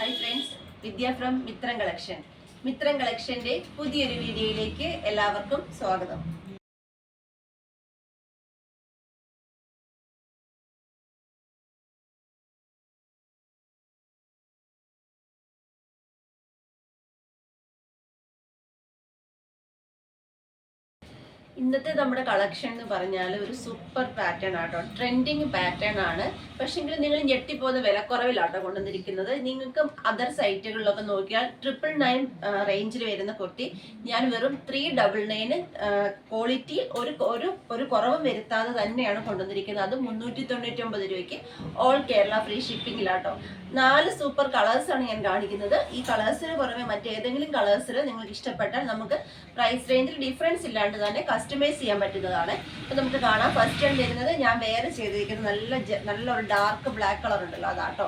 Hi friends, Vidya from Mithram collection. Mithram കളക്ഷന്റെ പുതിയൊരു വീഡിയോയിലേക്ക് എല്ലാവർക്കും സ്വാഗതം. ഇന്നത്തെ നമ്മുടെ കളക്ഷൻ എന്ന് പറഞ്ഞാൽ ഒരു സൂപ്പർ പാറ്റേൺ ആട്ടോ, ട്രെൻഡിങ് പാറ്റേൺ ആണ്. പക്ഷെങ്കിൽ നിങ്ങൾ ഞെട്ടിപ്പോകുന്ന വിലക്കുറവിലാട്ടോ കൊണ്ടുവന്നിരിക്കുന്നത്. നിങ്ങൾക്ക് അതർ സൈറ്റുകളിലൊക്കെ നോക്കിയാൽ 999 റേഞ്ചിൽ വരുന്ന കുർത്തി ഞാൻ വെറും 399 ക്വാളിറ്റി ഒരു കുറവും വരുത്താതെ തന്നെയാണ് കൊണ്ടുവന്നിരിക്കുന്നത്. അത് 399 രൂപയ്ക്ക് ഓൾ കേരള ഫ്രീ ഷിപ്പിങ്ങിലാട്ടോ. 4 സൂപ്പർ കളേഴ്സാണ് ഞാൻ കാണിക്കുന്നത്. ഈ കളേഴ്സിന് പുറമെ മറ്റേതെങ്കിലും കളേഴ്സിൽ നിങ്ങൾക്ക് ഇഷ്ടപ്പെട്ടാൽ നമുക്ക് പ്രൈസ് റേഞ്ചിൽ ഡിഫറൻസ് ഇല്ലാണ്ട് തന്നെ കസ്റ്റമൈസ് ചെയ്യാൻ പറ്റുന്നതാണ്. അപ്പൊ നമുക്ക് കാണാം. ഫസ്റ്റ് ടൈം വരുന്നത് ഞാൻ വേറെ ചെയ്തിരിക്കുന്നത് നല്ലൊരു ഡാർക്ക് ബ്ലാക്ക് കളർ ഉണ്ടല്ലോ, അതാട്ടോ.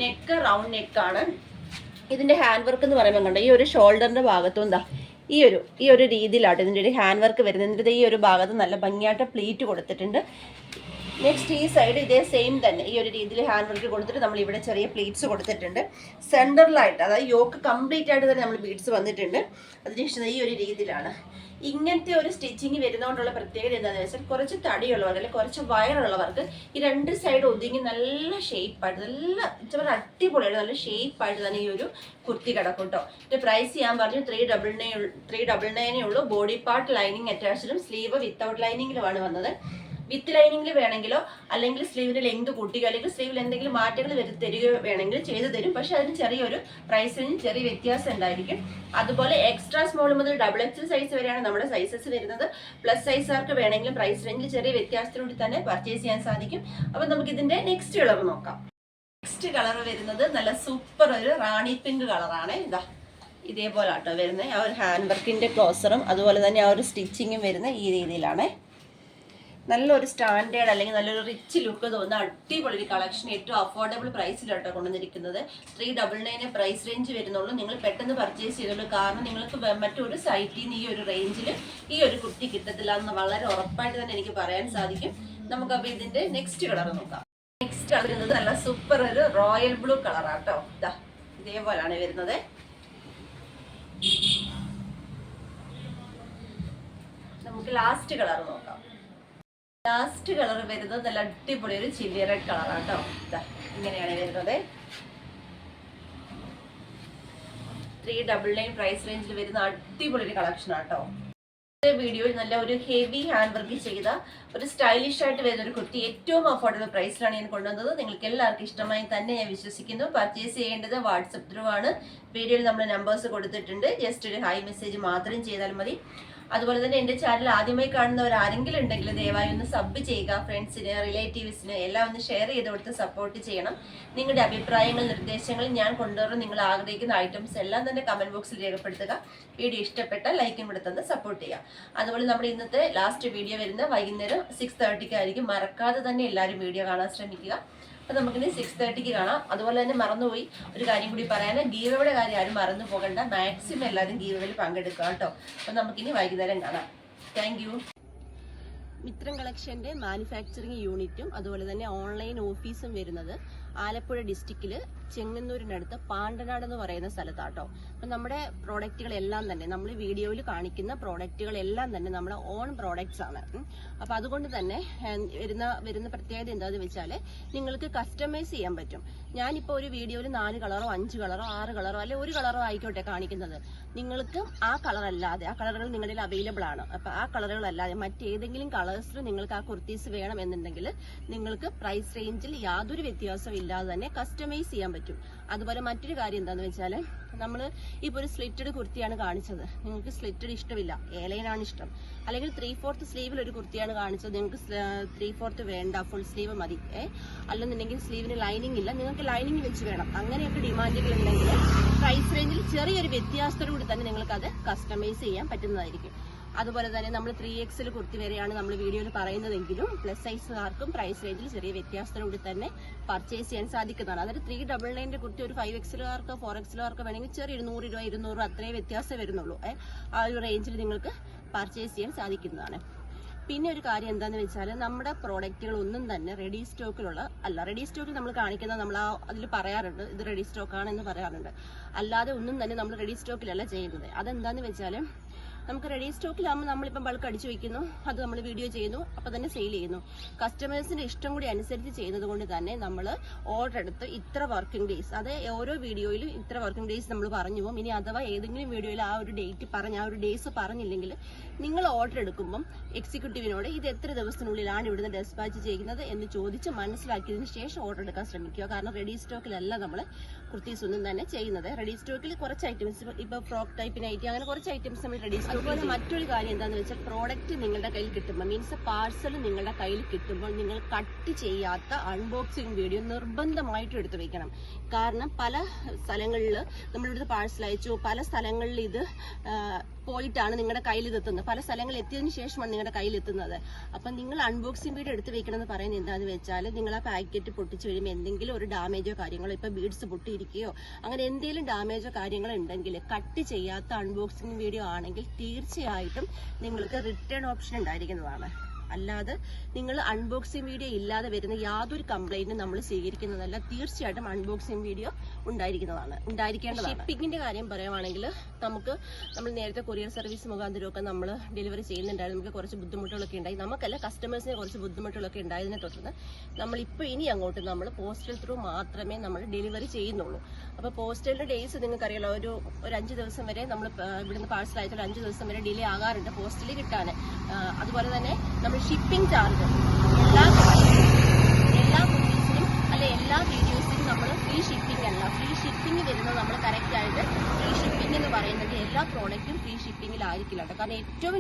നെക്ക് റൗണ്ട് നെക്കാണ്. ഇതിന്റെ ഹാൻഡ് വർക്ക് എന്ന് പറയുമ്പോൾ കണ്ടോ, ഈ ഒരു ഷോൾഡറിന്റെ ഭാഗത്തും എന്താ ഈ ഒരു രീതിയിലാട്ടോ ഇതിൻ്റെ ഒരു ഹാൻഡ് വർക്ക് വരുന്നത്. ഇതിൻ്റെ ഈ ഒരു ഭാഗത്ത് നല്ല ഭംഗിയായിട്ട് പ്ലീറ്റ് കൊടുത്തിട്ടുണ്ട്. നെക്സ്റ്റ് ഈ സൈഡ് ഇതേ സെയിം തന്നെ ഈ ഒരു രീതിയിൽ ഹാൻഡ് വർക്ക് കൊടുത്തിട്ട് നമ്മൾ ഇവിടെ ചെറിയ പ്ലീറ്റ്സ് കൊടുത്തിട്ടുണ്ട്. സെൻറ്ററിലായിട്ട്, അതായത് യോക്ക് കംപ്ലീറ്റ് ആയിട്ട് തന്നെ നമ്മൾ ബീഡ്സ് വന്നിട്ടുണ്ട്. അതിനുശേഷം ഈ ഒരു രീതിയിലാണ്. ഇങ്ങനത്തെ ഒരു സ്റ്റിച്ചിങ് വരുന്നതുകൊണ്ടുള്ള പ്രത്യേകത എന്താണെന്ന് വെച്ചാൽ കുറച്ച് തടിയുള്ളവർക്ക് അല്ലെങ്കിൽ കുറച്ച് വയറുള്ളവർക്ക് ഈ രണ്ട് സൈഡ് ഒതുങ്ങി നല്ല ഷേപ്പായിട്ട് നല്ല അടിപൊളിയായിട്ട് നല്ല ഷേപ്പായിട്ട് തന്നെ ഈ ഒരു കുർത്തി കിടക്കും കേട്ടോ. ഇതിന്റെ പ്രൈസ് ഞാൻ പറഞ്ഞു 399 ഉള്ളൂ. ബോഡി പാർട്ട് ലൈനിങ് അറ്റാച്ച്ഡും സ്ലീവ് വിത്തൗട്ട് ലൈനിങ്ങിലുമാണ് വന്നത്. വിത്ത് ലൈനിങ്ങിൽ വേണമെങ്കിലോ അല്ലെങ്കിൽ സ്ലീവിന്റെ ലെങ്ത് കൂട്ടുകയോ അല്ലെങ്കിൽ സ്ലീവിൽ എന്തെങ്കിലും മാറ്റങ്ങൾ തരികയോ വേണമെങ്കിൽ ചെയ്തു തരും. പക്ഷെ അതിന് ചെറിയൊരു പ്രൈസിന് ചെറിയ വ്യത്യാസം ഉണ്ടായിരിക്കും. അതുപോലെ എക്സ്ട്രാ സ്മോൾ മുതൽ XXL സൈസ് വരെയാണ് നമ്മുടെ സൈസസ് വരുന്നത്. പ്ലസ് സൈസുകാർക്ക് വേണമെങ്കിലും പ്രൈസ് റേഞ്ചിൽ ചെറിയ വ്യത്യാസത്തിലൂടെ തന്നെ പർച്ചേസ് ചെയ്യാൻ സാധിക്കും. അപ്പം നമുക്ക് ഇതിന്റെ നെക്സ്റ്റ് കളർ നോക്കാം. നെക്സ്റ്റ് കളർ വരുന്നത് നല്ല സൂപ്പർ ഒരു റാണി പിങ്ക് കളറാണ്. ഇതേപോലെ ആട്ടോ വരുന്നത്. ആ ഒരു ഹാൻഡ് വർക്കിന്റെ ക്ലോസറും അതുപോലെ തന്നെ ആ ഒരു സ്റ്റിച്ചിങ്ങും വരുന്ന ഈ രീതിയിലാണ്. നല്ലൊരു സ്റ്റാൻഡേർഡ് അല്ലെങ്കിൽ നല്ലൊരു റിച്ച് ലുക്ക് തോന്നുന്ന അടിപൊളി ഒരു കളക്ഷൻ ഏറ്റവും അഫോർഡബിൾ പ്രൈസിലാട്ടോ കൊണ്ടുവന്നിരിക്കുന്നത്. 399 പ്രൈസ് റേഞ്ച് വരുന്നുള്ളൂ. നിങ്ങൾ പെട്ടെന്ന് പർച്ചേസ് ചെയ്തോളൂ. കാരണം നിങ്ങൾക്ക് മറ്റൊരു സൈറ്റിൽ നിന്ന് ഈ ഒരു റേഞ്ചിൽ ഈ ഒരു കുർത്തി കിട്ടത്തില്ല എന്ന് വളരെ ഉറപ്പായിട്ട് തന്നെ എനിക്ക് പറയാൻ സാധിക്കും. നമുക്കപ്പോൾ ഇതിന്റെ നെക്സ്റ്റ് കളർ നോക്കാം. നെക്സ്റ്റ് കളർ വരുന്നത് നല്ല സൂപ്പർ ഒരു റോയൽ ബ്ലൂ കളറാട്ടോ. ഇതേപോലാണ് വരുന്നത്. നമുക്ക് ലാസ്റ്റ് കളർ നോക്കാം. ലാസ്റ്റ് കളർ വരുന്നത് നല്ല അടിപൊളി ഒരു ചില്ലി റെഡ് കളറാട്ടോ. ഇങ്ങനെയാണ് വരുന്നത്. 399 പ്രൈസ് റേഞ്ചിൽ വരുന്ന അടിപൊളി ഒരു കളക്ഷൻ ആട്ടോ. വീഡിയോയിൽ നല്ല ഒരു ഹെവി ഹാൻഡ് വർക്ക് ചെയ്ത ഒരു സ്റ്റൈലിഷ് ആയിട്ട് വരുന്ന ഒരു കുർത്തി ഏറ്റവും അഫോർഡബിൾ പ്രൈസിലാണ് ഞാൻ കൊണ്ടുവന്നത്. നിങ്ങൾക്ക് എല്ലാവർക്കും ഇഷ്ടമായി തന്നെ ഞാൻ വിശ്വസിക്കുന്നു. പർച്ചേസ് ചെയ്യേണ്ടത് വാട്സപ്പ് ത്രൂ ആണ്. വീഡിയോയിൽ നമ്മൾ നമ്പേഴ്സ് കൊടുത്തിട്ടുണ്ട്. ജസ്റ്റ് ഒരു ഹായ് മെസ്സേജ് മാത്രം ചെയ്താൽ മതി. അതുപോലെ തന്നെ എൻ്റെ ചാനൽ ആദ്യമായി കാണുന്നവർ ആരെങ്കിലും ഉണ്ടെങ്കിൽ ദയവായി ഒന്ന് സബ് ചെയ്യുക. ഫ്രണ്ട്സിന് റിലേറ്റീവ്സിന് എല്ലാം ഒന്ന് ഷെയർ ചെയ്ത് കൊടുത്ത് സപ്പോർട്ട് ചെയ്യണം. നിങ്ങളുടെ അഭിപ്രായങ്ങൾ നിർദ്ദേശങ്ങൾ ഞാൻ കൊണ്ടുവരുന്ന നിങ്ങൾ ആഗ്രഹിക്കുന്ന ഐറ്റംസ് എല്ലാം തന്നെ കമന്റ് ബോക്സിൽ രേഖപ്പെടുത്തുക. വീഡിയോ ഇഷ്ടപ്പെട്ടാൽ ലൈക്കും കൂടെ തന്ന് സപ്പോർട്ട് ചെയ്യുക. അതുപോലെ നമ്മുടെ ഇന്നത്തെ ലാസ്റ്റ് വീഡിയോ വരുന്ന വൈകുന്നേരം 6:30 ആയിരിക്കും. മറക്കാതെ തന്നെ എല്ലാവരും വീഡിയോ കാണാൻ ശ്രമിക്കുക. അപ്പം നമുക്കിനി 6:30 കാണാം. അതുപോലെ തന്നെ മറന്നുപോയി ഒരു കാര്യം കൂടി പറയാൻ, ഗീവയുടെ കാര്യം ആരും മറന്നു പോകണ്ട. മാക്സിമം എല്ലാവരും ഗീവയിൽ പങ്കെടുക്കുക കേട്ടോ. അപ്പം നമുക്കിനി വൈകുന്നേരം കാണാം. Thank you. മിത്രം കളക്ഷന്റെ മാനുഫാക്ചറിങ് യൂണിറ്റും അതുപോലെ തന്നെ ഓൺലൈൻ ഓഫീസും വരുന്നത് ആലപ്പുഴ ഡിസ്ട്രിക്റ്റിൽ ചെങ്ങന്നൂരിനടുത്ത് പാണ്ടനാട് എന്ന് പറയുന്ന സ്ഥലത്താട്ടോ. അപ്പം നമ്മുടെ പ്രോഡക്റ്റുകളെല്ലാം തന്നെ നമ്മൾ വീഡിയോയിൽ കാണിക്കുന്ന പ്രോഡക്റ്റുകളെല്ലാം തന്നെ നമ്മുടെ ഓൺ പ്രോഡക്ട്സ് ആണ്. അപ്പം അതുകൊണ്ട് തന്നെ വരുന്ന പ്രത്യേകത എന്താണെന്ന് വെച്ചാൽ നിങ്ങൾക്ക് കസ്റ്റമൈസ് ചെയ്യാൻ പറ്റും. ഞാനിപ്പോൾ ഒരു വീഡിയോയിൽ 4 കളറോ 5 കളറോ 6 കളറോ അല്ലെ ഒരു കളറോ ആയിക്കോട്ടെ കാണിക്കുന്നത്. നിങ്ങൾക്ക് ആ കളർ അല്ലാതെ, ആ കളറുകൾ നിങ്ങളുടെ അവൈലബിൾ ആണ്. അപ്പം ആ കളറുകൾ അല്ലാതെ മറ്റേതെങ്കിലും കളേഴ്സിൽ നിങ്ങൾക്ക് ആ കുർത്തീസ് വേണം എന്നുണ്ടെങ്കിൽ നിങ്ങൾക്ക് പ്രൈസ് റേഞ്ചിൽ യാതൊരു വ്യത്യാസവും ഇല്ലാതെ തന്നെ കസ്റ്റമൈസ് ചെയ്യാൻ പറ്റും. അതുപോലെ മറ്റൊരു കാര്യം എന്താണെന്ന് വെച്ചാൽ നമ്മൾ ഇപ്പോൾ ഒരു സ്ലിറ്റഡ് കുർത്തിയാണ് കാണിച്ചത്. നിങ്ങൾക്ക് സ്ലിറ്റഡ് ഇഷ്ടമില്ല, ഏലൈനാണ് ഇഷ്ടം, അല്ലെങ്കിൽ 3/4 സ്ലീവിൽ ഒരു കുർത്തിയാണ് കാണിച്ചത്, നിങ്ങൾക്ക് 3/4 വേണ്ട, ഫുൾ സ്ലീവ് മതി, അല്ലെന്നുണ്ടെങ്കിൽ സ്ലീവിന് ലൈനിങ് ഇല്ല, നിങ്ങൾക്ക് ലൈനിങ് വെച്ച് വേണം, അങ്ങനെയൊക്കെ ഡിമാൻഡുകൾ ഉണ്ടെങ്കിൽ പ്രൈസ് റേഞ്ചിൽ ചെറിയൊരു വ്യത്യാസത്തോടുകൂടി തന്നെ നിങ്ങൾക്ക് അത് കസ്റ്റമൈസ് ചെയ്യാൻ പറ്റുന്നതായിരിക്കും. അതുപോലെ തന്നെ നമ്മൾ 3XL കുർത്തി വരെയാണ് നമ്മൾ വീഡിയോയിൽ പറയുന്നതെങ്കിലും പ്ലസ് സൈസുകാർക്കും പ്രൈസ് റേഞ്ചിൽ ചെറിയ വ്യത്യാസത്തോടുകൂടി തന്നെ പർച്ചേസ് ചെയ്യാൻ സാധിക്കുന്നതാണ്. അതായത് 399 കുർത്തി ഒരു 5XLകാർക്കോ 4XLകാർക്കോ വേണമെങ്കിൽ ചെറിയ 100 രൂപ 200 അത്രേ വ്യത്യാസം വരുന്നുള്ളൂ. ആ ഒരു റേഞ്ചിൽ നിങ്ങൾക്ക് പർച്ചേസ് ചെയ്യാൻ സാധിക്കുന്നതാണ്. പിന്നെ ഒരു കാര്യം എന്താണെന്ന് വെച്ചാൽ നമ്മുടെ പ്രോഡക്റ്റുകൾ ഒന്നും തന്നെ റെഡി സ്റ്റോക്കിലുള്ള അല്ല. റെഡി സ്റ്റോക്കിൽ നമ്മൾ കാണിക്കുന്നത് നമ്മൾ അതിൽ പറയാറുണ്ട് ഇത് റെഡി സ്റ്റോക്കാണെന്ന് പറയാറുണ്ട്. അല്ലാതെ ഒന്നും തന്നെ നമ്മൾ റെഡി സ്റ്റോക്കിലല്ല ചെയ്യുന്നത്. അതെന്താന്ന് വെച്ചാൽ നമുക്ക് റെഡി സ്റ്റോക്കിലാകുമ്പോൾ നമ്മളിപ്പം ബൾക്ക് അടിച്ചു വയ്ക്കുന്നു, അത് നമ്മൾ വീഡിയോ ചെയ്യുന്നു, അപ്പോൾ തന്നെ സെയിൽ ചെയ്യുന്നു. കസ്റ്റമേഴ്സിന്റെ ഇഷ്ടം കൂടി അനുസരിച്ച് ചെയ്യുന്നത് കൊണ്ട് തന്നെ നമ്മൾ ഓർഡർ എടുത്ത് ഇത്ര വർക്കിംഗ് ഡേയ്സ്, അത് ഓരോ വീഡിയോയിലും ഇത്ര വർക്കിംഗ് ഡേയ്സ് നമ്മൾ പറഞ്ഞു പോകും. ഇനി അഥവാ ഏതെങ്കിലും വീഡിയോയിൽ ആ ഒരു ഡേറ്റ് പറഞ്ഞ് ആ ഒരു ഡേയ്സ് പറഞ്ഞില്ലെങ്കിൽ നിങ്ങൾ ഓർഡർ എടുക്കുമ്പം എക്സിക്യൂട്ടീവിനോട് ഇത് എത്ര ദിവസത്തിനുള്ളിലാണ് ഇവിടുന്ന് ഡെസ്പാച്ച് ചെയ്യുന്നത് എന്ന് ചോദിച്ച് മനസ്സിലാക്കിയതിന് ശേഷം ഓർഡർ എടുക്കാൻ ശ്രമിക്കുക. കാരണം റെഡി സ്റ്റോക്കിലല്ല നമ്മൾ കുർത്തീസ് ഒന്നും തന്നെ ചെയ്യുന്നത്. റെഡി സ്റ്റോക്കിൽ കുറച്ച് ഐറ്റംസ്, ഇപ്പോൾ ഫ്രോക്ക് ടൈപ്പ് നൈറ്റി അങ്ങനെ കുറച്ച് ഐറ്റംസ് നമ്മൾ റെഡി സ്റ്റോക്ക്. അതുപോലെ മറ്റൊരു കാര്യം എന്താണെന്ന് വെച്ചാൽ പ്രോഡക്റ്റ് നിങ്ങളുടെ കയ്യിൽ കിട്ടുമ്പോൾ, മീൻസ് പാർസൽ നിങ്ങളുടെ കയ്യിൽ കിട്ടുമ്പോൾ നിങ്ങൾ കട്ട് ചെയ്യാത്ത അൺബോക്സിംഗ് വീഡിയോ നിർബന്ധമായിട്ടും എടുത്തു വെക്കണം. കാരണം പല സ്ഥലങ്ങളിൽ നമ്മളിവിടുത്തെ പാഴ്സൽ അയച്ചു, പല സ്ഥലങ്ങളിൽ ഇത് പോയിട്ടാണ് നിങ്ങളുടെ കയ്യിൽ എത്തുന്നത്, പല സ്ഥലങ്ങളിൽ എത്തിയതിനു ശേഷമാണ് നിങ്ങളുടെ കയ്യിൽ എത്തുന്നത്. അപ്പം നിങ്ങൾ അൺബോക്സിംഗ് വീഡിയോ എടുത്ത് വെക്കണം എന്ന് പറയുന്നത് എന്താണെന്ന് വെച്ചാൽ നിങ്ങൾ ആ പാക്കറ്റ് പൊട്ടിച്ച് കഴിയുമ്പോൾ എന്തെങ്കിലും ഒരു ഡാമേജോ കാര്യങ്ങളോ, ഇപ്പം ബീഡ്സ് പൊട്ടിയിരിക്കുകയോ അങ്ങനെ എന്തെങ്കിലും ഡാമേജോ കാര്യങ്ങളോ ഉണ്ടെങ്കിൽ കട്ട് ചെയ്യാത്ത അൺബോക്സിംഗ് വീഡിയോ ആണെങ്കിൽ തീർച്ചയായിട്ടും നിങ്ങൾക്ക് റിട്ടേൺ ഓപ്ഷൻ ഉണ്ടായിരിക്കുന്നതാണ്. അല്ലാതെ നിങ്ങൾ അൺബോക്സിംഗ് വീഡിയോ ഇല്ലാതെ വരുന്ന യാതൊരു കംപ്ലൈന്റും നമ്മൾ സ്വീകരിക്കുന്നതല്ല. തീർച്ചയായിട്ടും അൺബോക്സിംഗ് വീഡിയോ ഉണ്ടായിരിക്കേണ്ടതാണ്. ഷിപ്പിങ്ങിന്റെ കാര്യം പറയുവാണെങ്കിൽ നമ്മൾ നേരത്തെ കൊറിയർ സർവീസ് മുഖാന്തരമൊക്കെ നമ്മൾ ഡെലിവറി ചെയ്യുന്നുണ്ടായിരുന്നു. നമുക്ക് കുറച്ച് ബുദ്ധിമുട്ടുകളൊക്കെ ഉണ്ടായി, നമുക്കല്ല കസ്റ്റമേഴ്സിന് കുറച്ച് ബുദ്ധിമുട്ടുകളൊക്കെ ഉണ്ടായതിനെ തുടർന്ന് നമ്മളിപ്പോൾ ഇനി അങ്ങോട്ട് നമ്മൾ പോസ്റ്റൽ ത്രൂ മാത്രമേ നമ്മൾ ഡെലിവറി ചെയ്യുന്നുള്ളൂ. അപ്പോൾ പോസ്റ്റലിന്റെ ഡേയ്സ് നിങ്ങൾക്കറിയാലോ, ഒരു 5 ദിവസം വരെ നമ്മൾ ഇവിടുന്ന് പാഴ്സൽ അയച്ചാൽ 5 ദിവസം വരെ ഡിലേ ആകാറുണ്ട് പോസ്റ്റലിൽ കിട്ടാൻ. അതുപോലെ തന്നെ നമ്മൾ ഷിപ്പിംഗ് ചാർജ് എല്ലാ കുർത്തീസിനും അല്ലെ എല്ലാ വീഡിയോസിനും നമ്മൾ ഫ്രീ ഷിപ്പിംഗ് അല്ല. ഫ്രീ ഷിപ്പിംഗ് വരുന്നത് നമ്മൾ കറക്റ്റ് ആയിട്ട് ഫ്രീ ഷിപ്പിംഗ് എന്ന് പറയുന്നത് എല്ലാ പ്രോഡക്റ്റും ഫ്രീ ഷിപ്പിംഗിലായിരിക്കില്ല കേട്ടോ. കാരണം ഏറ്റവും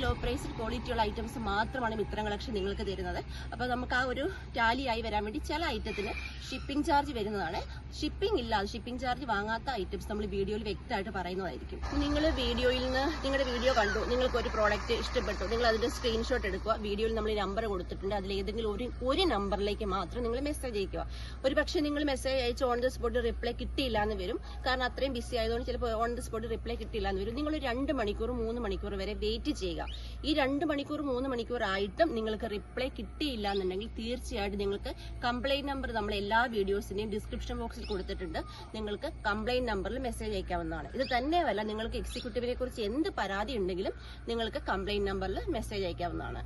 ലോ പ്രൈസിൽ ക്വാളിറ്റിയുള്ള ഐറ്റംസ് മാത്രമാണ് മിത്രം കളക്ഷൻ നിങ്ങൾക്ക് തരുന്നത്. അപ്പോൾ നമുക്ക് ആ ഒരു ടാലി ആയി വരാൻ വേണ്ടി ചില ഐറ്റത്തിന് ഷിപ്പിംഗ് ചാർജ് വരുന്നതാണ്. ഷിപ്പിംഗ് ചാർജ് വാങ്ങാത്ത ഐറ്റംസ് നമ്മൾ വീഡിയോയിൽ വ്യക്തമായിട്ട് പറയുന്നതായിരിക്കും. നിങ്ങൾ വീഡിയോയിൽ നിന്ന് നിങ്ങളുടെ വീഡിയോ കണ്ടു, നിങ്ങൾക്ക് ഒരു പ്രോഡക്റ്റ് ഇഷ്ടപ്പെട്ടു, നിങ്ങൾ അതിന്റെ സ്ക്രീൻഷോട്ട് എടുക്കുക. വീഡിയോയിൽ നമ്മൾ നമ്പർ കൊടുത്തിട്ടുണ്ട്, അതിൽ ഏതെങ്കിലും ഒരു നമ്പറിലേക്ക് മാത്രം നിങ്ങൾ മെസ്സേജ് അയക്കുക. ഒരു പക്ഷേ നിങ്ങൾ മെസ്സേജ് അയച്ച് ഓൺ ദ സ്പോട്ട് റിപ്ലൈ കിട്ടിയില്ല എന്ന് വരും. കാരണം അത്രയും ബിസി ആയതുകൊണ്ട് ചിലപ്പോൾ ഓൺ ദ സ്പോട്ട് റിപ്ലൈ കിട്ടിയില്ല എന്ന് വരും. നിങ്ങൾ 2 മണിക്കൂർ 3 മണിക്കൂർ വരെ വെയിറ്റ് ചെയ്യുക. ഈ 2 മണിക്കൂർ 3 മണിക്കൂർ ആയിട്ടും നിങ്ങൾക്ക് റിപ്ലൈ കിട്ടിയില്ല എന്നുണ്ടെങ്കിൽ തീർച്ചയായിട്ടും നിങ്ങൾക്ക് കംപ്ലൈന്റ് നമ്പർ നമ്മൾ എല്ലാ വീഡിയോസിന്റെയും ഡിസ്ക്രിപ്ഷൻ ബോക്സിൽ കൊടുത്തിട്ടുണ്ട്. നിങ്ങൾക്ക് കംപ്ലൈന്റ് നമ്പറിൽ മെസ്സേജ് അയക്കാവുന്നതാണ്. ഇത് തന്നെയല്ല, നിങ്ങൾക്ക് എക്സിക്യൂട്ടീവിനെ കുറിച്ച് എന്ത് പരാതി ഉണ്ടെങ്കിലും നിങ്ങൾക്ക് കംപ്ലൈന്റ് നമ്പറിൽ മെസ്സേജ് അയക്കാവുന്നതാണ്.